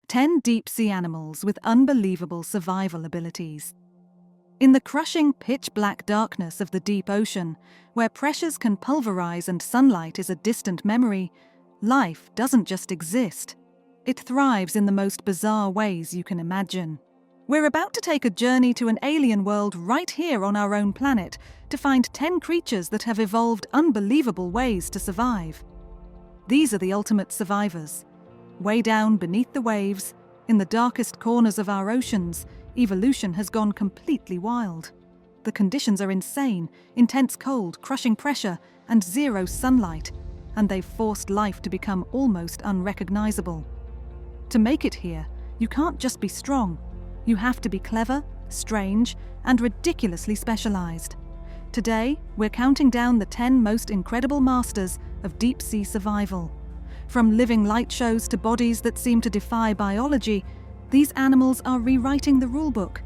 10 deep-sea animals with unbelievable survival abilities. In the crushing pitch-black darkness of the deep ocean, where pressures can pulverize and sunlight is a distant memory, life doesn't just exist. It thrives in the most bizarre ways you can imagine. We're about to take a journey to an alien world right here on our own planet to find 10 creatures that have evolved unbelievable ways to survive. These are the ultimate survivors. Way down beneath the waves, in the darkest corners of our oceans, evolution has gone completely wild. The conditions are insane: intense cold, crushing pressure, and zero sunlight, and they've forced life to become almost unrecognizable. To make it here, you can't just be strong. You have to be clever, strange, and ridiculously specialized. Today, we're counting down the 10 most incredible masters of deep-sea survival. From living light shows to bodies that seem to defy biology, these animals are rewriting the rulebook.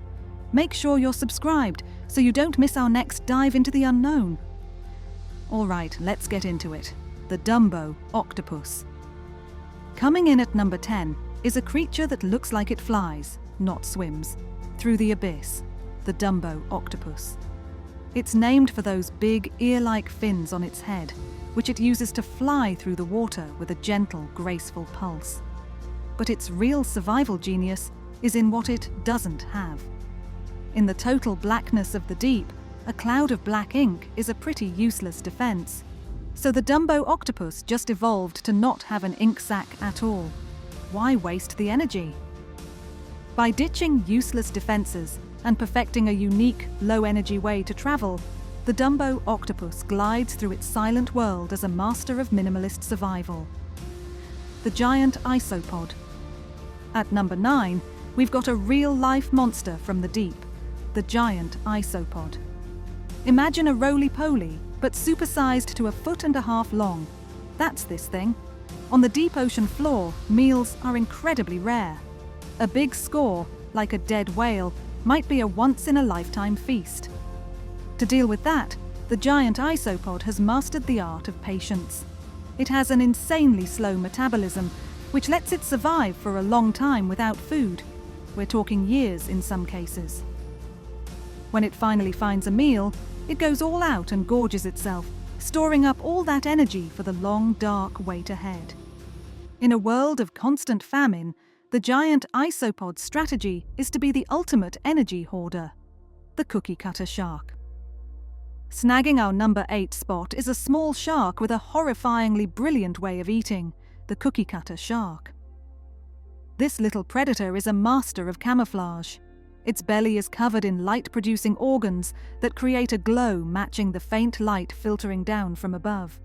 Make sure you're subscribed so you don't miss our next dive into the unknown. All right, let's get into it. The Dumbo octopus. Coming in at number 10 is a creature that looks like it flies, not swims, through the abyss, the Dumbo octopus. It's named for those big ear-like fins on its head, which it uses to fly through the water with a gentle, graceful pulse. But its real survival genius is in what it doesn't have. In the total blackness of the deep, a cloud of black ink is a pretty useless defense. So the Dumbo octopus just evolved to not have an ink sac at all. Why waste the energy? By ditching useless defenses and perfecting a unique, low-energy way to travel, the Dumbo octopus glides through its silent world as a master of minimalist survival. The giant isopod. At number 9, we've got a real-life monster from the deep, the giant isopod. Imagine a roly-poly, but supersized to 1.5 feet long. That's this thing. On the deep ocean floor, meals are incredibly rare. A big score, like a dead whale, might be a once-in-a-lifetime feast. To deal with that, the giant isopod has mastered the art of patience. It has an insanely slow metabolism, which lets it survive for a long time without food. We're talking years in some cases. When it finally finds a meal, it goes all out and gorges itself, storing up all that energy for the long, dark wait ahead. In a world of constant famine, the giant isopod's strategy is to be the ultimate energy hoarder, the cookie cutter shark. Snagging our number 8 spot is a small shark with a horrifyingly brilliant way of eating, the cookie cutter shark. This little predator is a master of camouflage. Its belly is covered in light-producing organs that create a glow matching the faint light filtering down from above.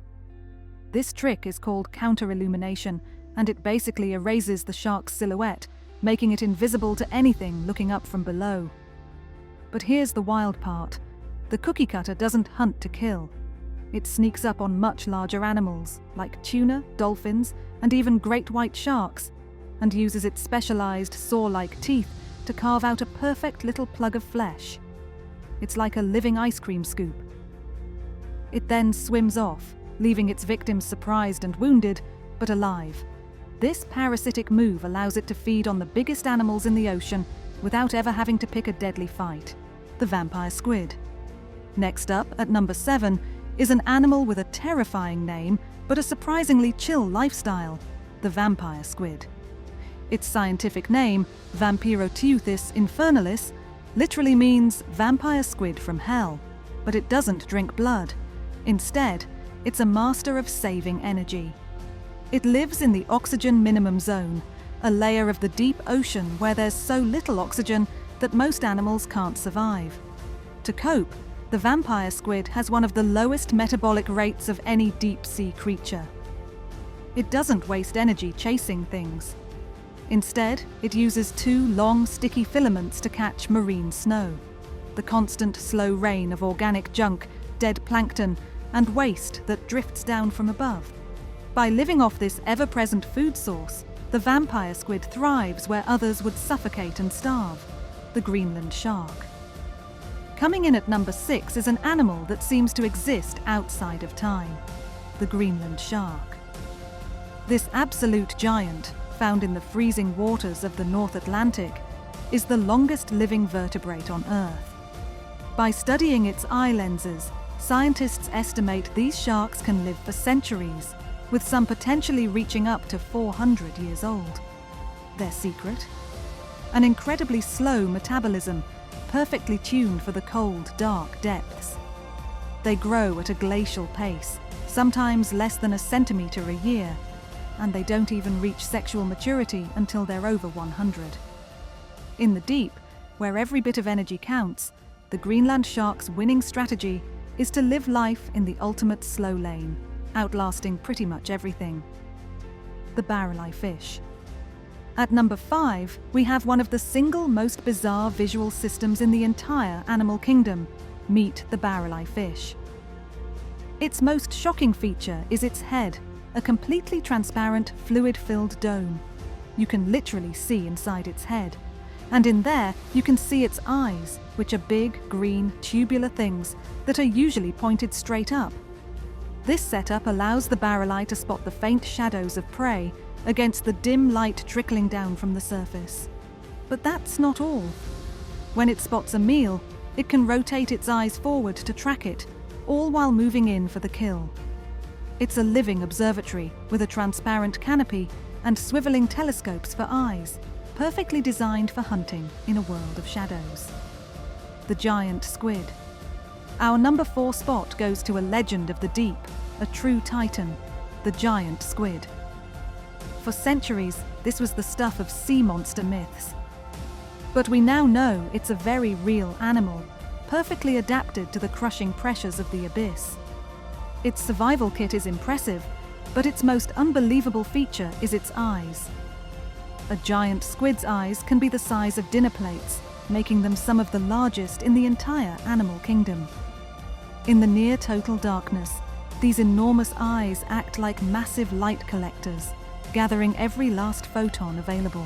This trick is called counter-illumination, and it basically erases the shark's silhouette, making it invisible to anything looking up from below. But here's the wild part. The cookie cutter doesn't hunt to kill. It sneaks up on much larger animals, like tuna, dolphins, and even great white sharks, and uses its specialized saw-like teeth to carve out a perfect little plug of flesh. It's like a living ice cream scoop. It then swims off, leaving its victims surprised and wounded, but alive. This parasitic move allows it to feed on the biggest animals in the ocean without ever having to pick a deadly fight, the vampire squid. Next up, at number 7, is an animal with a terrifying name but a surprisingly chill lifestyle, the vampire squid. Its scientific name, Vampiroteuthis infernalis, literally means vampire squid from hell, but it doesn't drink blood. Instead, it's a master of saving energy. It lives in the oxygen minimum zone, a layer of the deep ocean where there's so little oxygen that most animals can't survive. To cope, the vampire squid has one of the lowest metabolic rates of any deep-sea creature. It doesn't waste energy chasing things. Instead, it uses 2 long, sticky filaments to catch marine snow. The constant, slow rain of organic junk, dead plankton, and waste that drifts down from above. By living off this ever-present food source, the vampire squid thrives where others would suffocate and starve, the Greenland shark. Coming in at number 6 is an animal that seems to exist outside of time, the Greenland shark. This absolute giant, found in the freezing waters of the North Atlantic, is the longest living vertebrate on Earth. By studying its eye lenses, scientists estimate these sharks can live for centuries, with some potentially reaching up to 400 years old. Their secret? An incredibly slow metabolism, perfectly tuned for the cold, dark depths. They grow at a glacial pace, sometimes less than a centimeter a year, and they don't even reach sexual maturity until they're over 100. In the deep, where every bit of energy counts, the Greenland shark's winning strategy is to live life in the ultimate slow lane, outlasting pretty much everything. The barrel-eye fish. At number 5, we have one of the single most bizarre visual systems in the entire animal kingdom. Meet the barrel-eye fish. Its most shocking feature is its head, a completely transparent, fluid-filled dome. You can literally see inside its head. And in there, you can see its eyes, which are big, green, tubular things that are usually pointed straight up. This setup allows the barrel-eye to spot the faint shadows of prey against the dim light trickling down from the surface. But that's not all. When it spots a meal, it can rotate its eyes forward to track it, all while moving in for the kill. It's a living observatory with a transparent canopy and swiveling telescopes for eyes, perfectly designed for hunting in a world of shadows. The giant squid. Our number 4 spot goes to a legend of the deep, a true titan, the giant squid. For centuries, this was the stuff of sea monster myths. But we now know it's a very real animal, perfectly adapted to the crushing pressures of the abyss. Its survival kit is impressive, but its most unbelievable feature is its eyes. A giant squid's eyes can be the size of dinner plates, making them some of the largest in the entire animal kingdom. In the near total darkness, these enormous eyes act like massive light collectors, gathering every last photon available.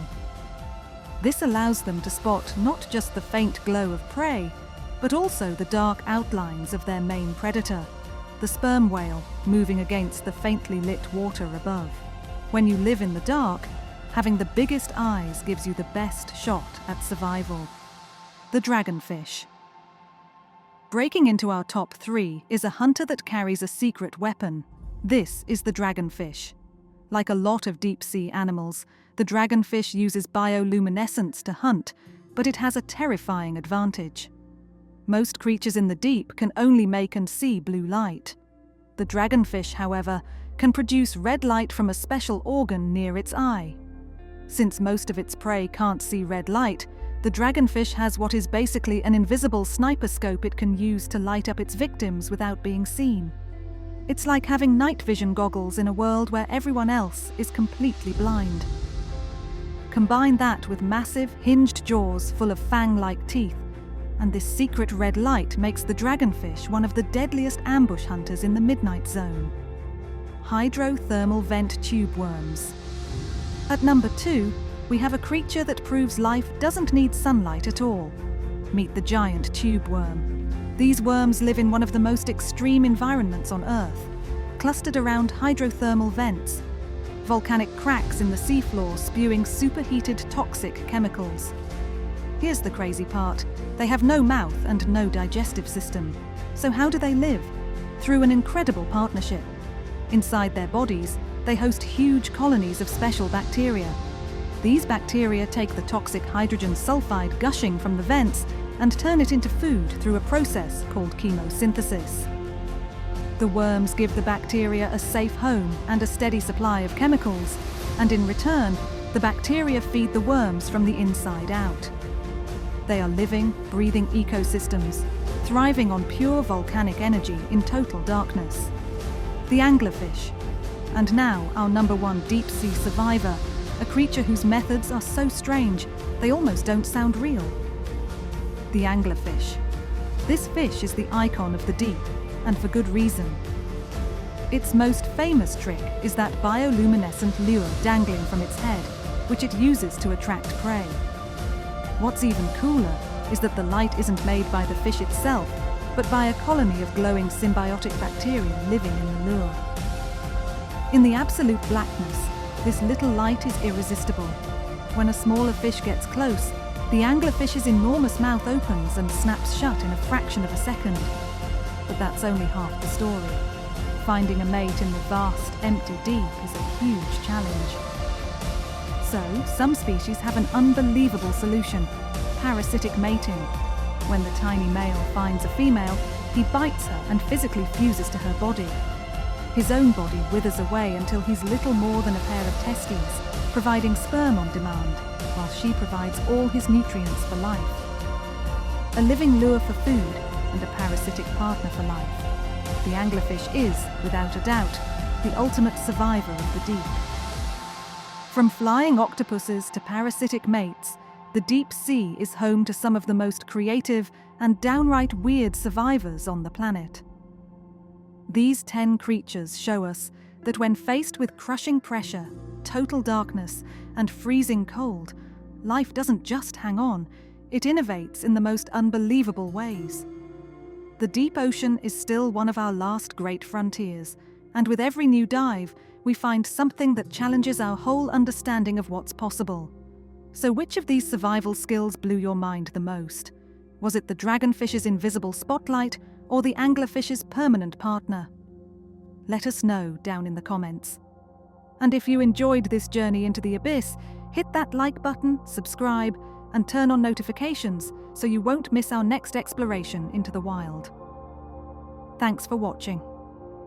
This allows them to spot not just the faint glow of prey, but also the dark outlines of their main predator, the sperm whale, moving against the faintly lit water above. When you live in the dark, having the biggest eyes gives you the best shot at survival. The dragonfish. Breaking into our top 3 is a hunter that carries a secret weapon. This is the dragonfish. Like a lot of deep-sea animals, the dragonfish uses bioluminescence to hunt, but it has a terrifying advantage. Most creatures in the deep can only make and see blue light. The dragonfish, however, can produce red light from a special organ near its eye. Since most of its prey can't see red light, the dragonfish has what is basically an invisible sniper scope it can use to light up its victims without being seen. It's like having night vision goggles in a world where everyone else is completely blind. Combine that with massive, hinged jaws full of fang-like teeth, and this secret red light makes the dragonfish one of the deadliest ambush hunters in the midnight zone. Hydrothermal vent tube worms. At number 2, we have a creature that proves life doesn't need sunlight at all. Meet the giant tube worm. These worms live in one of the most extreme environments on Earth, clustered around hydrothermal vents, volcanic cracks in the seafloor spewing superheated toxic chemicals. Here's the crazy part. They have no mouth and no digestive system. So how do they live? Through an incredible partnership. Inside their bodies, they host huge colonies of special bacteria. These bacteria take the toxic hydrogen sulfide gushing from the vents and turn it into food through a process called chemosynthesis. The worms give the bacteria a safe home and a steady supply of chemicals, and in return, the bacteria feed the worms from the inside out. They are living, breathing ecosystems, thriving on pure volcanic energy in total darkness. The anglerfish. And now, our number 1 deep-sea survivor, a creature whose methods are so strange, they almost don't sound real. The anglerfish. This fish is the icon of the deep, and for good reason. Its most famous trick is that bioluminescent lure dangling from its head, which it uses to attract prey. What's even cooler is that the light isn't made by the fish itself, but by a colony of glowing symbiotic bacteria living in the lure. In the absolute blackness, This little light is irresistible. When a smaller fish gets close, the anglerfish's enormous mouth opens and snaps shut in a fraction of a second. But that's only half the story. Finding a mate in the vast, empty deep is a huge challenge. So, some species have an unbelievable solution: parasitic mating. When the tiny male finds a female, he bites her and physically fuses to her body. His own body withers away until he's little more than a pair of testes, providing sperm on demand, while she provides all his nutrients for life. A living lure for food and a parasitic partner for life, the anglerfish is, without a doubt, the ultimate survivor of the deep. From flying octopuses to parasitic mates, the deep sea is home to some of the most creative and downright weird survivors on the planet. These 10 creatures show us that when faced with crushing pressure, total darkness, and freezing cold, life doesn't just hang on, it innovates in the most unbelievable ways. The deep ocean is still one of our last great frontiers, and with every new dive, we find something that challenges our whole understanding of what's possible. So which of these survival skills blew your mind the most? Was it the dragonfish's invisible spotlight or the anglerfish's permanent partner? Let us know down in the comments. And if you enjoyed this journey into the abyss, hit that like button, subscribe, and turn on notifications so you won't miss our next exploration into the wild. Thanks for watching.